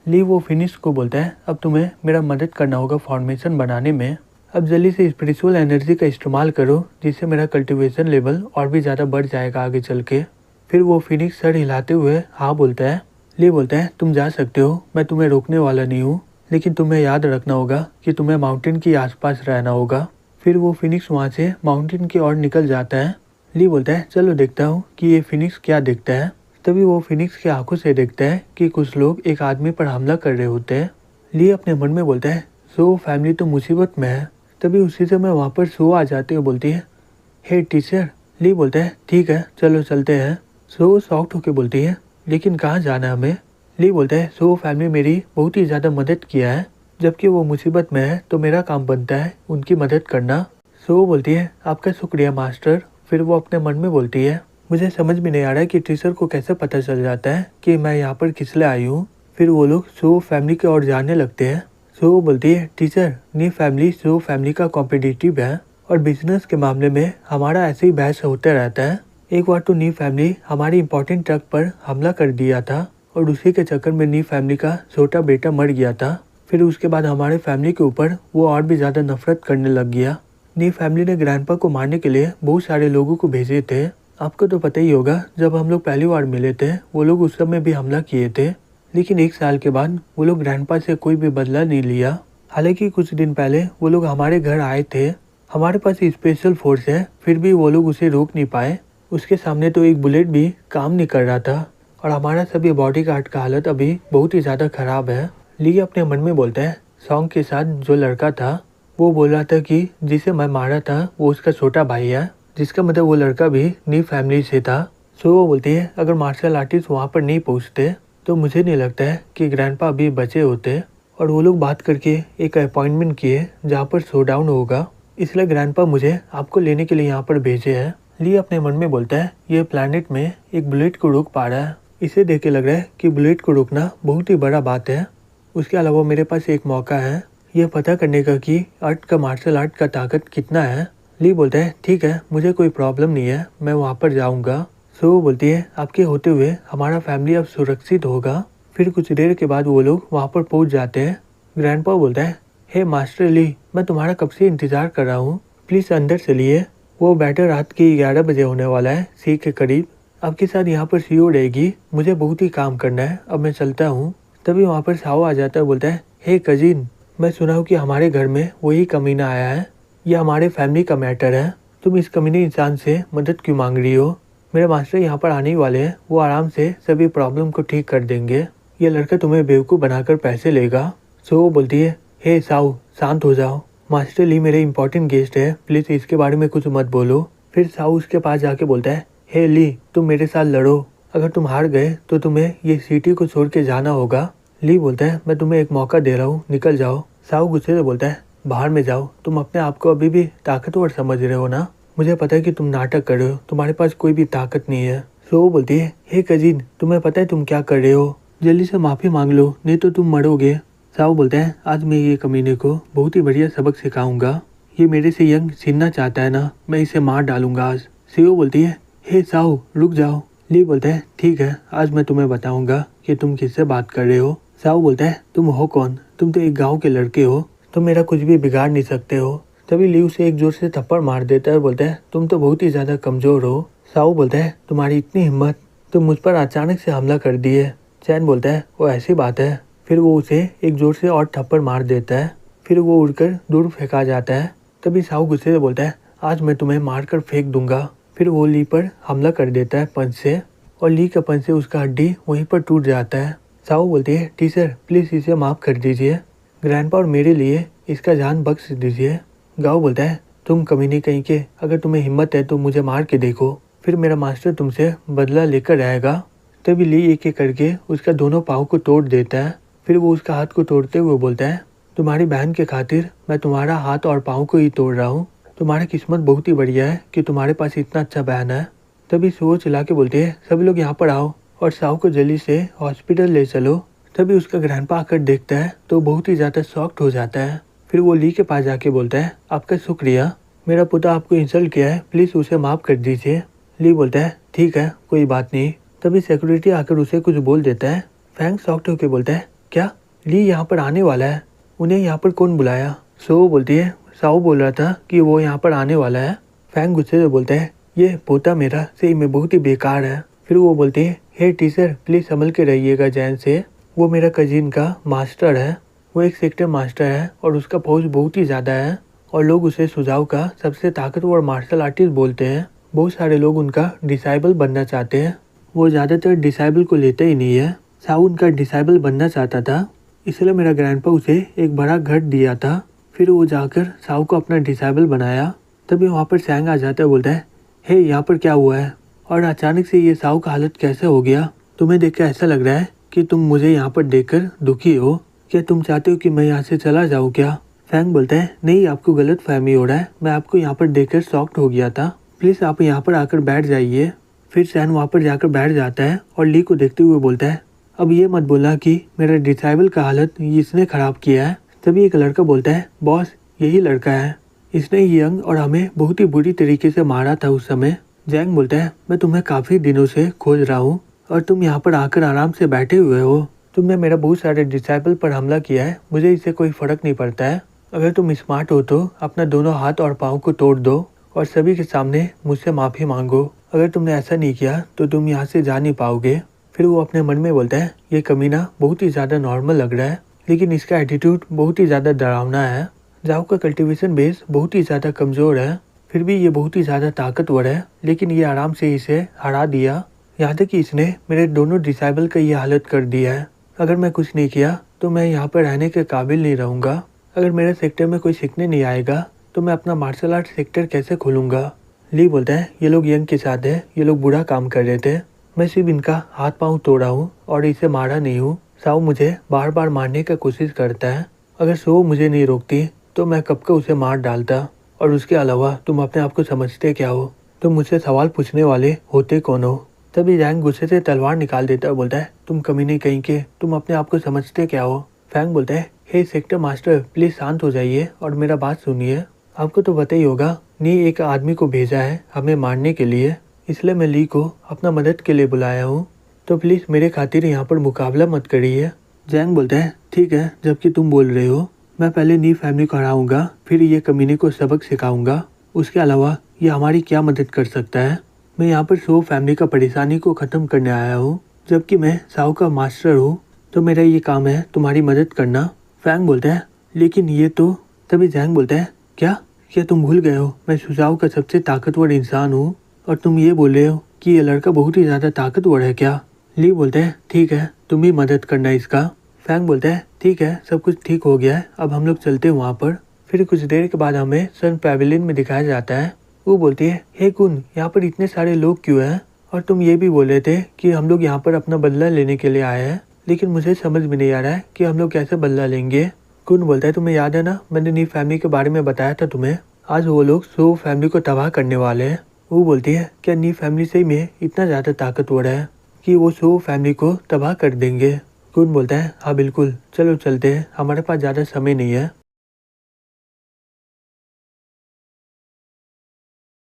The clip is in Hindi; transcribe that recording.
ली वो फिनिक्स को बोलता है, अब तुम्हें मेरा मदद करना होगा फॉर्मेशन बनाने में। अब जल्दी से स्पिरिचुअल एनर्जी का इस्तेमाल करो जिससे मेरा कल्टीवेशन लेवल और भी ज़्यादा बढ़ जाएगा आगे चल के। फिर वो फिनिक्स सर हिलाते हुए हाँ बोलता है। ली बोलता है, तुम जा सकते हो, मैं तुम्हें रोकने वाला नहीं हूँ, लेकिन तुम्हें याद रखना होगा कि तुम्हें माउंटेन के आसपास रहना होगा। फिर वो फिनिक्स वहाँ से माउंटेन की ओर निकल जाता है। ली बोलता है, चलो देखता हूँ कि ये फिनिक्स क्या देखता है। तभी वो फिनिक्स की आंखों से देखता है कि कुछ लोग एक आदमी पर हमला कर रहे होते हैं। ली अपने मन में बोलता है, सो फैमिली तो मुसीबत में है। तभी उसी समय वहाँ पर सो आ जाती है, बोलती है, हे टीचर। ली बोलता है, ठीक है चलो चलते हैं। सो शॉक्ड होकर बोलती है, लेकिन कहाँ जाना है हमें। ली बोलता है, सो फैमिली मेरी बहुत ही ज़्यादा मदद किया है, जबकि वो मुसीबत में है तो मेरा काम बनता है उनकी मदद करना। सो बोलती है, आपका शुक्रिया मास्टर। फिर वो अपने मन में बोलती है, मुझे समझ में नहीं आ रहा है कि टीचर को कैसे पता चल जाता है कि मैं यहाँ पर किस लिए आई हूँ। फिर वो लोग सो फैमिली की ओर जाने लगते हैं। सो बोलती है, टीचर नी फैमिली सो फैमिली का कॉम्पिटिटिव है और बिजनेस के मामले में हमारा ऐसे ही बहस होता रहता है। एक बार तो नी फैमिली हमारी इंपॉर्टेंट ट्रक पर हमला कर दिया था और उसी के चक्कर में नी फैमिली का छोटा बेटा मर गया था। फिर उसके बाद हमारे फैमिली के ऊपर वो और भी ज़्यादा नफरत करने लग गया। नी फैमिली ने ग्रैंडपा को मारने के लिए बहुत सारे लोगों को भेजे थे। आपको तो पता ही होगा, जब हम लोग पहली बार मिले थे वो लोग उस समय भी हमला किए थे, लेकिन 1 साल के बाद वो लोग ग्रैंडपा से कोई भी बदला नहीं लिया। हालांकि कुछ दिन पहले वो लोग हमारे घर आए थे। हमारे पास स्पेशल फोर्स है, फिर भी वो लोग उसे रोक नहीं पाए। उसके सामने तो एक बुलेट भी काम नहीं कर रहा था और हमारा सभी बॉडी गार्ड का हालत अभी बहुत ही ज़्यादा खराब है। ली अपने मन में बोलता है, सॉन्ग के साथ जो लड़का था वो बोल रहा था कि जिसे मैं मारा था वो उसका छोटा भाई है, जिसका मतलब वो लड़का भी नी फैमिली से था। सो वो बोलती है, अगर मार्शल आर्टिस्ट वहाँ पर नहीं पहुँचते तो मुझे नहीं लगता है कि ग्रैंडपा अभी बचे होते। और वो लोग बात करके एक अपॉइंटमेंट किए जहाँ पर शोडाउन होगा, इसलिए ग्रैंडपा मुझे आपको लेने के लिए यहाँ पर भेजे हैं। ली अपने मन में बोलता है, ये प्लैनेट में एक बुलेट को रोक पा रहा है, इसे देख के लग रहा है कि बुलेट को रोकना बहुत ही बड़ा बात है। उसके अलावा मेरे पास एक मौका है यह पता करने का कि अर्थ का मार्शल आर्ट का ताकत कितना है। ली बोलता है, ठीक है मुझे कोई प्रॉब्लम नहीं है, मैं वहाँ पर जाऊँगा। सो वो बोलती है, आपके होते हुए हमारा फैमिली अब सुरक्षित होगा। फिर कुछ देर के बाद वो लोग वहाँ पर पहुँच जाते हैं। ग्रैंडपा बोलता है, हे मास्टर ली, मैं तुम्हारा कब से इंतज़ार कर रहा हूँ, प्लीज़ अंदर चलिए। वो बैटर रात के 11 बजे होने वाला है सी के करीब। आपके साथ यहाँ पर सीओ रहेगी, मुझे बहुत ही काम करना है, अब मैं चलता हूँ। तभी वहाँ पर साओ आ जाता है, बोलता है, हे कजिन, मैं सुना हूँ कि हमारे घर में वही कमीना आया है, यह हमारे फैमिली का मैटर है, तुम इस कमीने इंसान से मदद क्यों मांग रही हो। मेरे मास्टर यहाँ पर आने वाले हैं, वो आराम से सभी प्रॉब्लम को ठीक कर देंगे, ये लड़का तुम्हें बेवकूफ़ बनाकर पैसे लेगा। सो वो बोलती है, हे साओ शांत हो जाओ, मास्टर ली मेरे इंपॉर्टेंट गेस्ट है, प्लीज़ इसके बारे में कुछ मत बोलो। फिर साओ उसके पास जाके बोलता है, हे ली तुम मेरे साथ लड़ो, अगर तुम हार गए तो तुम्हें ये सिटी को छोड़ के जाना होगा। ली बोलता है, मैं तुम्हें एक मौका दे रहा हूँ, निकल जाओ। साओ गुस्से से बोलता है, बाहर में जाओ, तुम अपने आप को अभी भी ताकतवर समझ रहे हो ना, मुझे पता है कि तुम नाटक कर रहे हो, तुम्हारे पास कोई भी ताकत नहीं है। सो वो बोलती है, हे कजिन तुम्हें पता है तुम क्या कर रहे हो, जल्दी से माफ़ी मांग लो नहीं तो तुम मरोगे। साओ बोलता है, आज मैं ये कमीने को बहुत ही बढ़िया सबक सिखाऊंगा, ये मेरे से यंग छीनना चाहता है ना, मैं इसे मार डालूंगा आज। सीओ बोलती है, हे साओ रुक जाओ। ली बोलता है, ठीक है आज मैं तुम्हें बताऊंगा कि तुम किससे बात कर रहे हो। साओ बोलता है, तुम हो कौन, तुम तो एक गाँव के लड़के हो, तुम मेरा कुछ भी बिगाड़ नहीं सकते हो। तभी ली उसे एक जोर से थप्पड़ मार देता है और बोलता है, तुम तो बहुत ही ज़्यादा कमज़ोर हो। साओ बोलता है, तुम्हारी इतनी हिम्मत, तुम मुझ पर अचानक से हमला कर दिए। चैन बोलता है, वो ऐसी बात है। फिर वो उसे एक जोर से और थप्पड़ मार देता है, फिर वो उड़कर दूर फेंका जाता है। तभी साओ गुस्से से बोलता है, आज मैं तुम्हें मारकर फेंक दूंगा। फिर वो ली पर हमला कर देता है पंच से और ली का पंच से उसका हड्डी वहीं पर टूट जाता है। साओ बोलती है, टीचर प्लीज़ इसे माफ़ कर दीजिए, ग्रैंडपा और मेरे लिए इसका जान बख्श दीजिए। गाओ बोलता है, तुम कमीने कहीं के, अगर तुम्हें हिम्मत है तो मुझे मार के देखो, फिर मेरा मास्टर तुमसे बदला लेकर आएगा। तभी ली एक एक करके उसका दोनों पाँव को तोड़ देता है। फिर वो उसका हाथ को तोड़ते हुए बोलता है, तुम्हारी बहन के खातिर मैं तुम्हारा हाथ और पाँव को ही तोड़ रहा हूँ, तुम्हारी किस्मत बहुत ही बढ़िया है कि तुम्हारे पास इतना अच्छा बहन है। तभी सो चिल्ला के बोलते हैं, सभी लोग यहाँ पर आओ और साओ को जल्दी से हॉस्पिटल ले चलो। तभी उसका ग्रैंडपा आकर देखता है तो बहुत ही ज़्यादा शॉक्ड हो जाता है। फिर वो ली के पास जाके बोलता है, आपका शुक्रिया, मेरा पुता आपको इंसल्ट किया है, प्लीज़ उसे माफ़ कर दीजिए। ली बोलता है, ठीक है कोई बात नहीं। तभी सिक्योरिटी आकर उसे कुछ बोल देता है। फैंग शॉक्ड होकर बोलता है, क्या ली यहाँ पर आने वाला है? उन्हें यहाँ पर कौन बुलाया? सो बोलती है साओ बोल रहा था कि वो यहाँ पर आने वाला है। फैंग गुस्से से बोलता है ये पोता मेरा सही में बहुत ही बेकार है। फिर वो बोलती है हे टीचर प्लीज संभल के रहिएगा जैन से, वो मेरा कजिन का मास्टर है, वो एक सेक्टर मास्टर है और उसका फौज बहुत ही ज़्यादा है और लोग उसे सुझाव का सबसे ताकतवर मार्शल आर्टिस्ट बोलते हैं। बहुत सारे लोग उनका डिसाइबल बनना चाहते हैं, वो ज़्यादातर डिसाइबल को लेते ही नहीं है। साउ उनका डिसाइबल बनना चाहता था, इसलिए मेरा ग्रैंडपा उसे एक बड़ा घर दिया था। फिर वो जाकर साउ को अपना डिसाइबल बनाया। तभी वहाँ पर सैंग आ जाता है, बोलता है हे यहाँ पर क्या हुआ है और अचानक से ये साउ का हालत कैसे हो गया? तुम्हें देख कर ऐसा लग रहा है कि तुम मुझे यहाँ पर देखकर दुखी हो, क्या तुम चाहते हो कि मैं यहाँ से चला जाऊँ क्या? फैंग बोलता है नहीं, आपको गलत फहमी हो रहा है, मैं आपको यहाँ पर देखकर शॉक्ड हो गया था, प्लीज़ आप यहाँ पर आकर बैठ जाइए। फिर सैन वहाँ पर जाकर बैठ जाता है और ली को देखते हुए बोलता है अब ये मत बोलना कि मेरा डिसाइबल का हालत इसने ख़राब किया है। तभी एक लड़का बोलता है बॉस यही लड़का है, इसने यंग और हमें बहुत ही बुरी तरीके से मारा था उस समय। जैंग बोलता है मैं तुम्हें काफ़ी दिनों से खोज रहा हूँ और तुम यहाँ पर आकर आराम से बैठे हुए हो। तुमने मेरा बहुत सारे डिसाइबल पर हमला किया है, मुझे इससे कोई फ़र्क नहीं पड़ता है। अगर तुम स्मार्ट हो तो अपना दोनों हाथ और पाँव को तोड़ दो और सभी के सामने मुझसे माफ़ी मांगो। अगर तुमने ऐसा नहीं किया तो तुम यहाँ से जा नहीं पाओगे। फिर वो अपने मन में बोलता है ये कमीना बहुत ही ज़्यादा नॉर्मल लग रहा है, लेकिन इसका एटीट्यूड बहुत ही ज़्यादा डरावना है। जाओ का कल्टीवेशन बेस बहुत ही ज़्यादा कमज़ोर है, फिर भी ये बहुत ही ज़्यादा ताकतवर है, लेकिन ये आराम से इसे हरा दिया। यहाँ तक कि इसने मेरे दोनों डिसाइबल का ये हालत कर दिया है। अगर मैं कुछ नहीं किया तो मैं यहाँ पर रहने के काबिल नहीं रहूँगा। अगर मेरे सेक्टर में कोई सीखने नहीं आएगा तो मैं अपना मार्शल आर्ट सेक्टर कैसे खोलूँगा? ली बोलता है ये लोग यंग के साथ है, ये लोग बुरा काम कर रहे थे, मैं सिर्फ इनका हाथ पाँव तोड़ा हूँ और इसे मारा नहीं हूँ। साउ मुझे बार बार मारने का कोशिश करता है, अगर सो मुझे नहीं रोकती तो मैं कब का उसे मार डालता। और उसके अलावा तुम अपने आप को समझते क्या हो? तुम मुझसे सवाल पूछने वाले होते कौन हो? तभी जैंग गुस्से से तलवार निकाल देता है, बोलता है तुम कमीने कहीं के, तुम अपने आप को समझते क्या हो? फैंग बोलता है हे सेक्टर मास्टर प्लीज शांत हो जाइए और मेरा बात सुनिए। आपको तो पता ही होगा नी एक आदमी को भेजा है हमें मारने के लिए, इसलिए मैं ली को अपना मदद के लिए बुलाया हूँ, तो प्लीज़ मेरे खातिर यहाँ पर मुकाबला मत करिए। जैंग बोलता है ठीक है, जबकि तुम बोल रहे हो मैं पहले नी फैमिली को हराऊंगा, फिर ये कमीने को सबक सिखाऊंगा, उसके अलावा ये हमारी क्या मदद कर सकता है? मैं यहाँ पर सो फैमिली का परेशानी को ख़त्म करने आया हूँ, जबकि मैं साउ का मास्टर हूँ, तो मेरा ये काम है तुम्हारी मदद करना। फैंग बोलता है लेकिन ये तो। तभी जैंग बोलता है क्या तुम भूल गए हो मैं सुझाव का सबसे ताकतवर इंसान हूँ और तुम ये बोल रहे हो कि ये लड़का बहुत ही ज़्यादा ताकतवर है क्या? ली बोलता है ठीक है तुम ही मदद करना इसका। फैंग बोलता है ठीक है सब कुछ ठीक हो गया है, अब हम लोग चलते हैं वहाँ पर। फिर कुछ देर के बाद हमें सन पैवेलियन में दिखाया जाता है। वो बोलती है हे कुन यहाँ पर इतने सारे लोग क्यों हैं? और तुम ये भी बोल रहे थे कि हम लोग यहाँ पर अपना बदला लेने के लिए आए हैं, लेकिन मुझे समझ में नहीं आ रहा है कि हम लोग कैसे बदला लेंगे। कुन बोलता है तुम्हें याद है ना मैंने नी फैमिली के बारे में बताया था तुम्हें, आज वो लोग सो फैमिली को तबाह करने वाले हैं। वो बोलती है क्या नी फैमिली सही में इतना ज़्यादा ताकतवर है कि वो सो फैमिली को तबाह कर देंगे? कुन बोलता है हाँ बिल्कुल, चलो चलते हैं, हमारे पास ज़्यादा समय नहीं है।